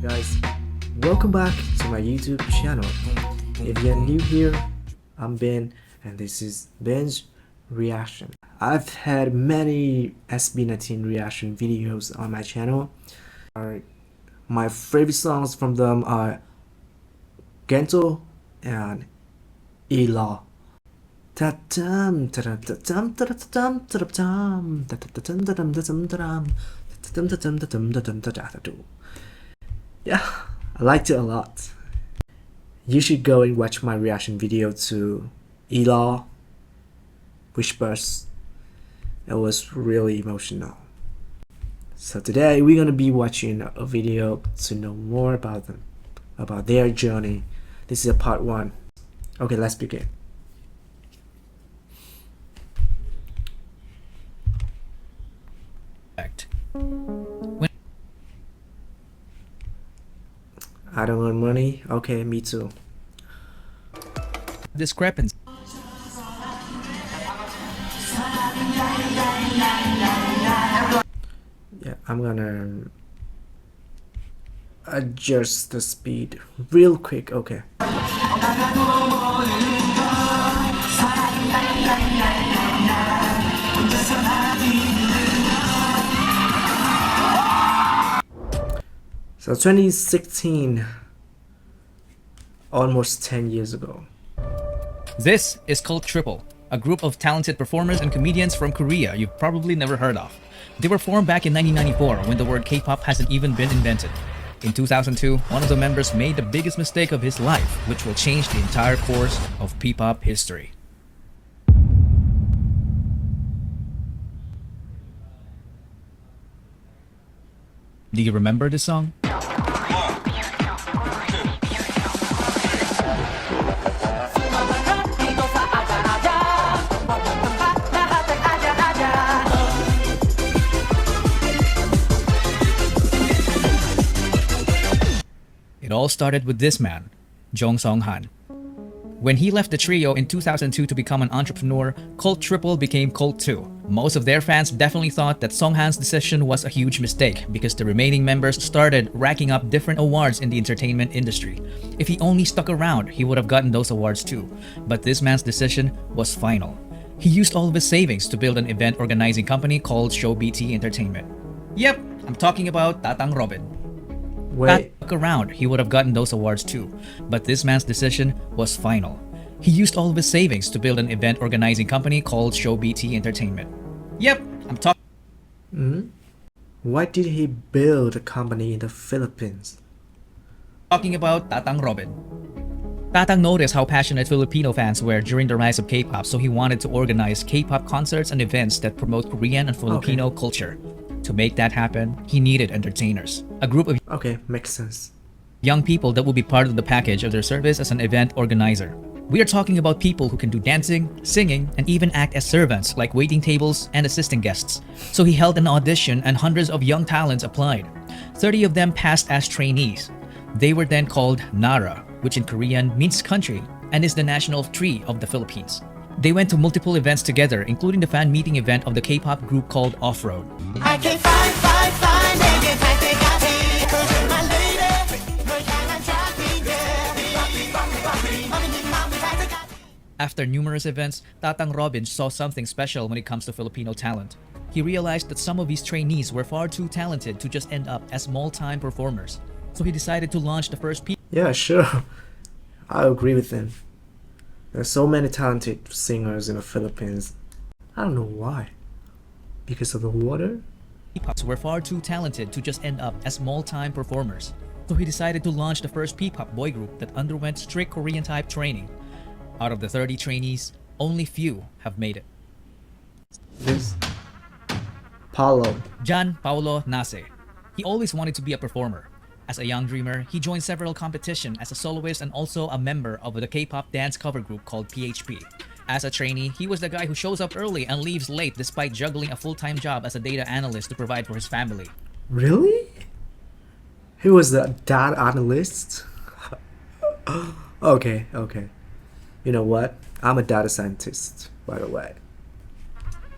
guys, welcome back to my YouTube channel. If you're new here, I'm Ben and this is Ben's reaction. I've had many SB19 reaction videos on my channel. My favorite songs from them are Gento and ILAW. Yeah, I liked it a lot. You should go and watch my reaction video to ILAW, Wishbus. It was really emotional. So today we're gonna be watching a video to know more about them, about their journey. This is a part 1. Okay, let's begin. I don't want money. Okay, me too. Discrepancy. Yeah, I'm gonna adjust the speed real quick. Okay. So 2016, almost 10 years ago. This is called Triple, a group of talented performers and comedians from Korea you've probably never heard of. They were formed back in 1994 when the word K-pop hasn't even been invented. In 2002, one of the members made the biggest mistake of his life, which will change the entire course of P-pop history. Do you remember this song? It all started with this man, Jong Song-han. When he left the trio in 2002 to become an entrepreneur, Cult Triple became Cult 2. Most of their fans definitely thought that Song-han's decision was a huge mistake because the remaining members started racking up different awards in the entertainment industry. If he only stuck around, he would have gotten those awards too. But this man's decision was final. He used all of his savings to build an event organizing company called Show BT Entertainment. Yep, I'm talking about Tatang Robin. Wait. Stuck around, he would have gotten those awards too. But this man's decision was final. He used all of his savings to build an event organizing company called Show BT Entertainment. Yep, I'm Why did he build a company in the Philippines? talking about Tatang Robin. Tatang noticed how passionate Filipino fans were during the rise of K-pop, so he wanted to organize K-pop concerts and events that promote Korean and Filipino culture. To make that happen, he needed entertainers, a group of Okay, makes sense. young people that will be part of the package of their service as an event organizer. We are talking about people who can do dancing, singing, and even act as servants like waiting tables and assisting guests. So he held an audition and hundreds of young talents applied. 30 of them passed as trainees. They were then called Nara, which in Korean means country and is the national tree of the Philippines. They went to multiple events together, including the fan meeting event of the K-pop group called Off-Road. I can't find, 내게 살 때까지 my lady, 널 향한 traffic, After numerous events, Tatang Robin saw something special when it comes to Filipino talent. He realized that some of his trainees were far too talented to just end up as small-time performers. So he decided to launch the first Yeah, sure. I agree with him. There's so many talented singers in the Philippines. I don't know why. Because of the water? P-pops were far too talented to just end up as small-time performers. So he decided to launch the first P-pop boy group that underwent strict Korean-type training. Out of the 30 trainees, only few have made it. This Pablo. Jan Paulo Nase. He always wanted to be a performer. As a young dreamer, he joined several competitions as a soloist and also a member of the K-pop dance cover group called PHP. As a trainee, he was the guy who shows up early and leaves late despite juggling a full-time job as a data analyst to provide for his family. Really? He was the data analyst? Okay. You know what? I'm a data scientist, by the way.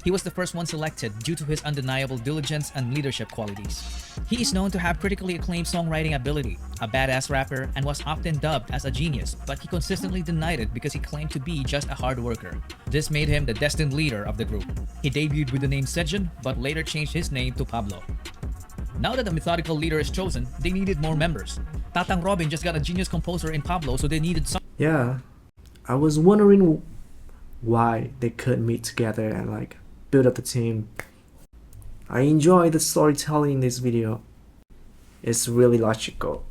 He was the first one selected due to his undeniable diligence and leadership qualities. He is known to have critically acclaimed songwriting ability, a badass rapper, and was often dubbed as a genius, but he consistently denied it because he claimed to be just a hard worker. This made him the destined leader of the group. He debuted with the name Sejan, but later changed his name to Pablo. Now that the methodical leader is chosen, they needed more members. Tatang Robin just got a genius composer in Pablo, so they needed some. Yeah, I was wondering why they could meet together and like build up the team. I enjoy the storytelling in this video. It's really logical.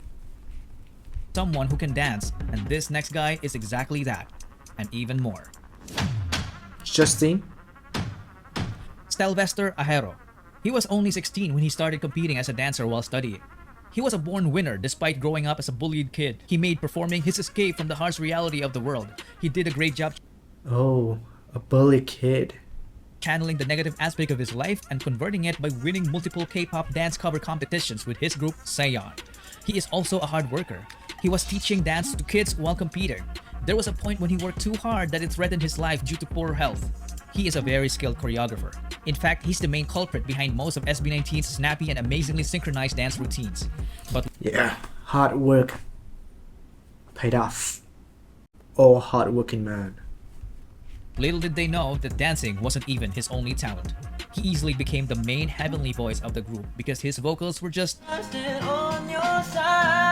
Someone who can dance, and this next guy is exactly that, and even more. Justin? Stelvester Ajero. He was only 16 when he started competing as a dancer while studying. He was a born winner despite growing up as a bullied kid. He made performing his escape from the harsh reality of the world. He did a great job Oh, a bully kid. channeling the negative aspect of his life and converting it by winning multiple K-pop dance cover competitions with his group Sayon. He is also a hard worker. He was teaching dance to kids while competing. There was a point when he worked too hard that it threatened his life due to poor health. He is a very skilled choreographer. In fact, he's the main culprit behind most of SB19's snappy and amazingly synchronized dance routines. But Yeah, hard work paid off. Oh, hard-working man. little did they know that dancing wasn't even his only talent. He easily became the main heavenly voice of the group because his vocals were just I'm still on your side.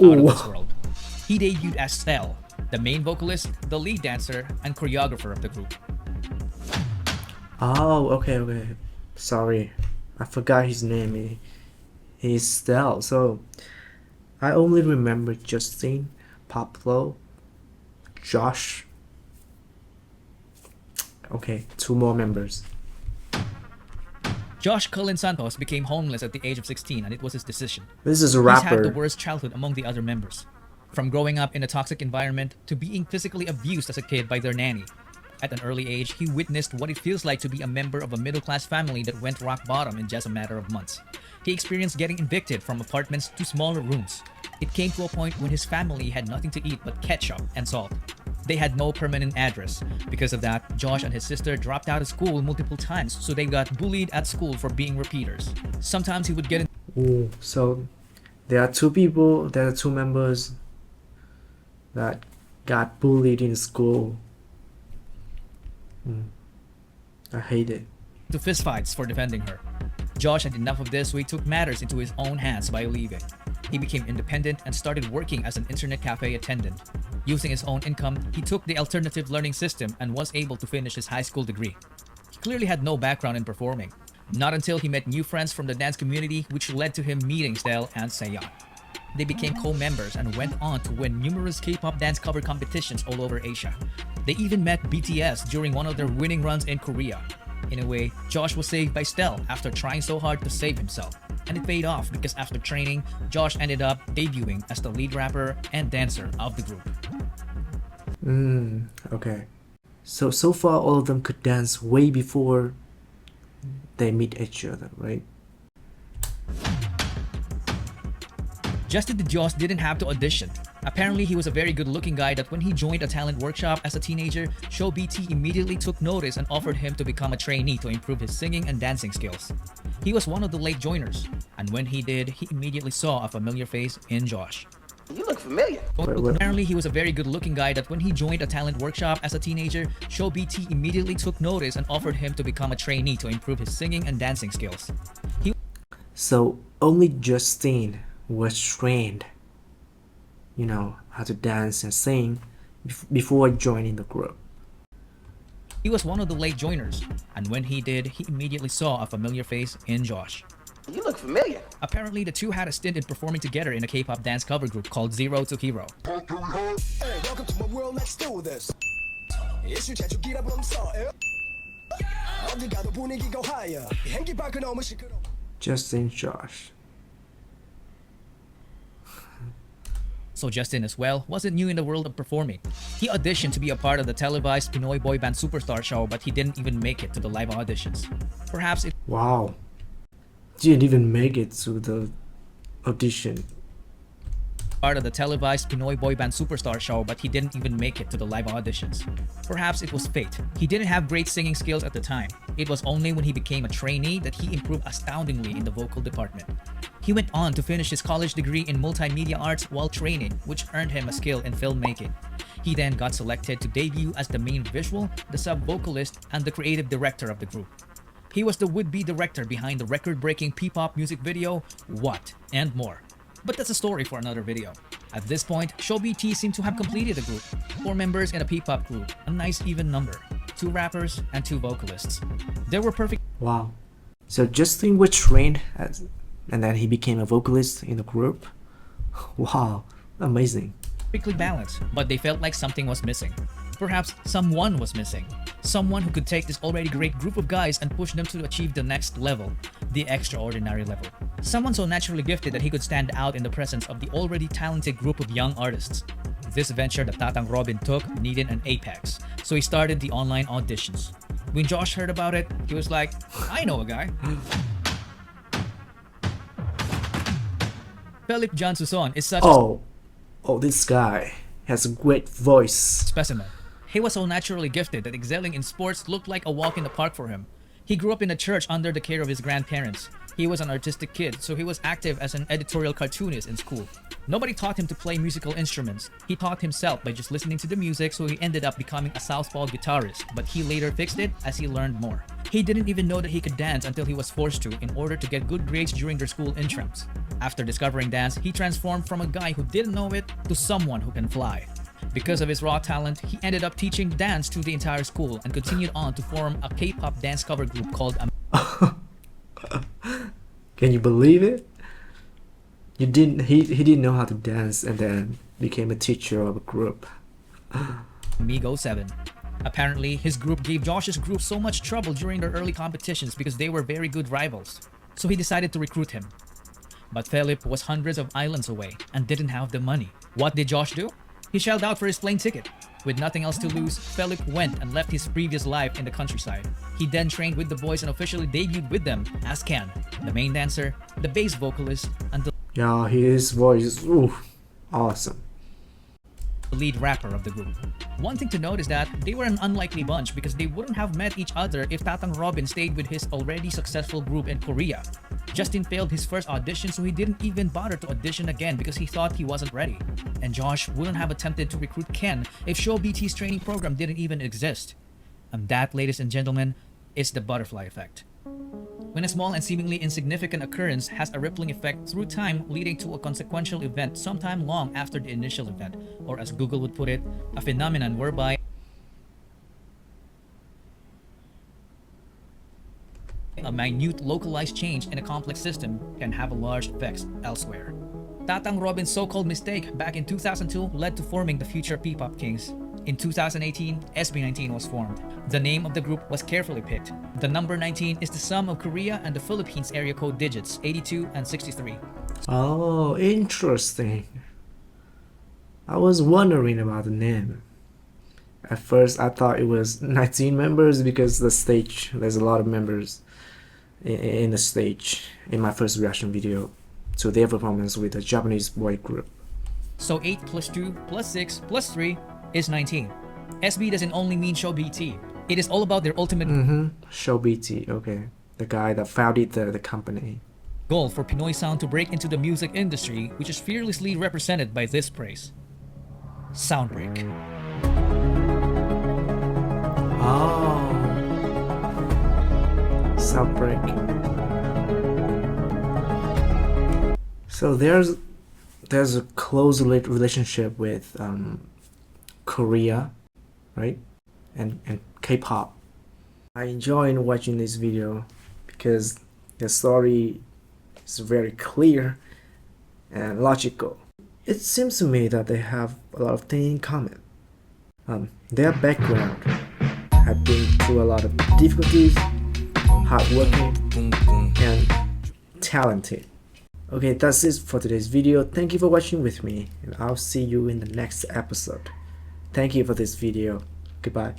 out of this world. He debuted as Stel, the main vocalist, the lead dancer, and choreographer of the group. Oh, okay. Sorry, I forgot his name. He's Stel. So I only remember Justin, Pablo, Josh. Okay, 2 more members. Josh Cullen Santos became homeless at the age of 16, and it was his decision. This is a He's had the rapper. worst childhood among the other members. From growing up in a toxic environment to being physically abused as a kid by their nanny. At an early age, he witnessed what it feels like to be a member of a middle-class family that went rock bottom in just a matter of months. He experienced getting evicted from apartments to smaller rooms. It came to a point when his family had nothing to eat but ketchup and salt. They had no permanent address. Because of that, Josh and his sister dropped out of school multiple times, so they got bullied at school for being repeaters. Sometimes he would get in Ooh, so there are 2 members that got bullied in school. I hate it. to fistfights for defending her. Josh had enough of this, so he took matters into his own hands by leaving. He became independent and started working as an internet cafe attendant. Using his own income, he took the alternative learning system and was able to finish his high school degree. He clearly had no background in performing. Not until he met new friends from the dance community, which led to him meeting Stel and Sayon. They became co-members and went on to win numerous K-pop dance cover competitions all over Asia. They even met BTS during one of their winning runs in Korea. In a way, Josh was saved by Stel after trying so hard to save himself. And it paid off because after training, Josh ended up debuting as the lead rapper and dancer of the group. Okay. So far all of them could dance way before they meet each other, right? Justin DeJoss didn't have to audition. Apparently, he was a very good-looking guy that when he joined a talent workshop as a teenager, Show BT immediately took notice and offered him to become a trainee to improve his singing and dancing skills. He was one of the late joiners, and when he did, he immediately saw a familiar face in Josh. You look familiar. Wait. Apparently, he was a very good-looking guy that when he joined a talent workshop as a teenager, Show BT immediately took notice and offered him to become a trainee to improve his singing and dancing skills. So only Justine was trained, how to dance and sing before joining the group. He was one of the late joiners, and when he did, he immediately saw a familiar face in Josh. You look familiar. Apparently, the two had a stint in performing together in a K-pop dance cover group called Zero to Hero. Hey, welcome to my world, let's do this. 이슈 제조기라 범서. 어디 가도 분위기가 higher. 행기 밖은 너무 시끄러워. Justin, Josh. So Justin as well wasn't new in the world of performing. He auditioned to be a part of the televised Pinoy boy band Superstar show, but he didn't even make it to the live auditions. Perhaps it Wow. Didn't even make it to the audition. part of the televised Pinoy boy band superstar show, but he didn't even make it to the live auditions. Perhaps it was fate. He didn't have great singing skills at the time. It was only when he became a trainee that he improved astoundingly in the vocal department. He went on to finish his college degree in multimedia arts while training, which earned him a skill in filmmaking. He then got selected to debut as the main visual, the sub-vocalist, and the creative director of the group. He was the would-be director behind the record-breaking P-pop music video, What, and more. But that's a story for another video. At this point, Show BT seemed to have completed the group. 4 members in a P-pop group, a nice even number. 2 rappers and 2 vocalists. They were perfect. Wow. So Justin was trained as, and then he became a vocalist in the group? Wow, amazing. Perfectly balanced, but they felt like something was missing. Perhaps someone was missing. Someone who could take this already great group of guys and push them to achieve the next level, the extraordinary level. Someone so naturally gifted that he could stand out in the presence of the already talented group of young artists. This venture that Tatang Robin took needed an apex, so he started the online auditions. When Josh heard about it, he was like, I know a guy. Philip John Suson is such a this guy has a great voice. specimen. He was so naturally gifted that excelling in sports looked like a walk in the park for him. He grew up in a church under the care of his grandparents. He was an artistic kid, so he was active as an editorial cartoonist in school. Nobody taught him to play musical instruments. He taught himself by just listening to the music, so he ended up becoming a southpaw guitarist, but he later fixed it as he learned more. He didn't even know that he could dance until he was forced to in order to get good grades during their school intrams. After discovering dance, he transformed from a guy who didn't know it to someone who can fly. Because of his raw talent, he ended up teaching dance to the entire school and continued on to form a K-pop dance cover group called Can you believe it? He didn't know how to dance and then became a teacher of a group. Amigo 7. Apparently, his group gave Josh's group so much trouble during their early competitions because they were very good rivals. So he decided to recruit him. But Philip was hundreds of islands away and didn't have the money. What did Josh do? He shelled out for his plane ticket. With nothing else to lose, Philip went and left his previous life in the countryside. He then trained with the boys and officially debuted with them as Ken, the main dancer, the bass vocalist, and the Yeah, his voice is awesome. lead rapper of the group. One thing to note is that they were an unlikely bunch because they wouldn't have met each other if Tatang Robin stayed with his already successful group in Korea. Justin failed his first audition, so he didn't even bother to audition again because he thought he wasn't ready. And Josh wouldn't have attempted to recruit Ken if Show BT's training program didn't even exist. And that, ladies and gentlemen, is the butterfly effect. When a small and seemingly insignificant occurrence has a rippling effect through time, leading to a consequential event sometime long after the initial event, or as Google would put it, a phenomenon whereby a minute localized change in a complex system can have a large effects elsewhere. Tatang Robin's so-called mistake back in 2002 led to forming the future P-pop Kings. In 2018, SB19 was formed. The name of the group was carefully picked. The number 19 is the sum of Korea and the Philippines area code digits 82 and 63. Oh, interesting. I was wondering about the name. At first, I thought it was 19 members because the stage, there's a lot of members in the stage in my first reaction video to their performance with a Japanese boy group. So 8 plus 2 plus 6 plus 3 is 19. SB doesn't only mean Show BT. It is all about their ultimate Show BT, okay. The guy that founded the company. goal for Pinoy sound to break into the music industry, which is fearlessly represented by this praise. Soundbreak. Oh. Soundbreak. So there's a close relationship with Korea, right? And K-pop. I enjoy watching this video because the story is very clear and logical. It seems to me that they have a lot of things in common. Their background have been through a lot of difficulties, hardworking, and talented. Okay, that's it for today's video. Thank you for watching with me, and I'll see you in the next episode. Thank you for this video. Goodbye.